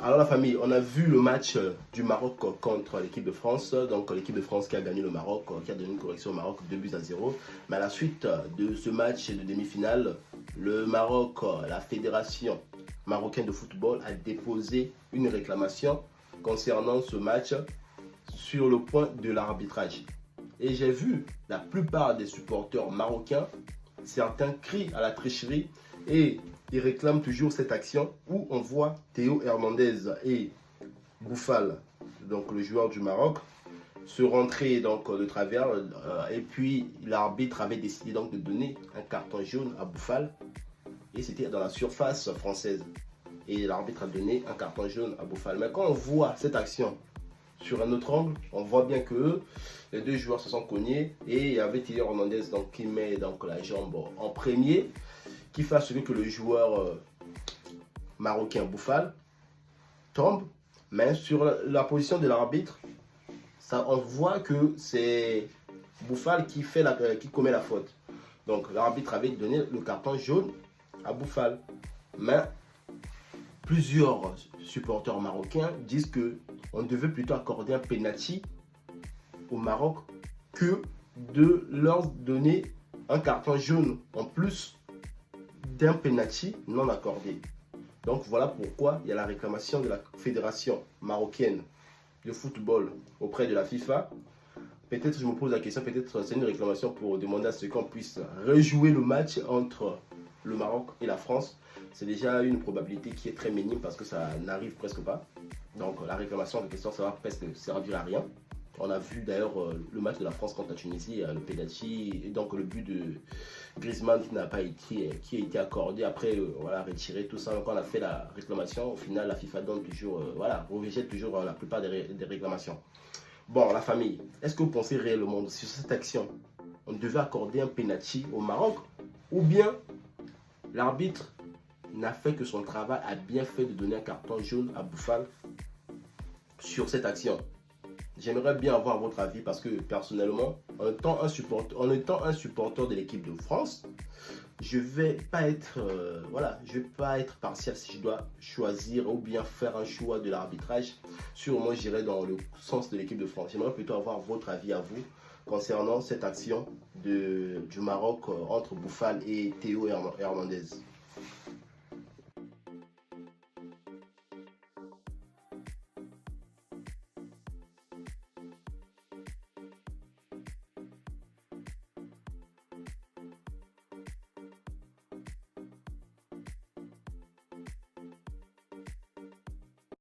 Alors la famille, on a vu le match du Maroc contre l'équipe de France. Donc l'équipe de France qui a gagné le Maroc, qui a donné une correction au Maroc 2 buts à 0. Mais à la suite de ce match de demi-finale, le Maroc, la fédération marocaine de football a déposé une réclamation concernant ce match sur le point de l'arbitrage. Et j'ai vu la plupart des supporters marocains, certains crient à la tricherie et ils réclament toujours cette action où on voit Théo Hernandez et Boufal, donc le joueur du Maroc, se rentrer donc de travers et puis l'arbitre avait décidé donc de donner un carton jaune à Boufal et c'était dans la surface française et l'arbitre a donné un carton jaune à Boufal. Mais quand on voit cette action sur un autre angle, on voit bien que les deux joueurs se sont cognés et il y avait Théo Hernandez donc, qui met donc la jambe en premier, qui fait celui que le joueur marocain Boufal tombe, mais sur la position de l'arbitre, on voit que c'est Boufal qui commet la faute. Donc l'arbitre avait donné le carton jaune à Boufal, mais plusieurs supporters marocains disent que on devait plutôt accorder un penalty au Maroc que de leur donner un carton jaune en plus d'un penalty non accordé. Donc voilà pourquoi il y a la réclamation de la fédération marocaine de football auprès de la FIFA. Peut-être je me pose la question, peut-être c'est une réclamation pour demander à ce qu'on puisse rejouer le match entre le Maroc et la France. C'est déjà une probabilité qui est très minime parce que ça n'arrive presque pas. Donc la réclamation de question, ça va presque servir à rien. On a vu d'ailleurs le match de la France contre la Tunisie, le penalty, et donc le but de Griezmann qui n'a pas été, qui a été accordé après, voilà, retiré tout ça. Donc on a fait la réclamation. Au final, la FIFA donne toujours, voilà, rejette toujours la plupart des réclamations. Bon, la famille, est-ce que vous pensez réellement sur cette action, on devait accorder un penalty au Maroc ou bien l'arbitre n'a fait que son travail, a bien fait de donner un carton jaune à Boufal sur cette action? J'aimerais bien avoir votre avis parce que personnellement, en étant un supporter de l'équipe de France, je vais pas être, je vais pas être partial si je dois choisir ou bien faire un choix de l'arbitrage. Sûrement, j'irai dans le sens de l'équipe de France. J'aimerais plutôt avoir votre avis à vous concernant cette action du Maroc entre Boufal et Théo Hernandez.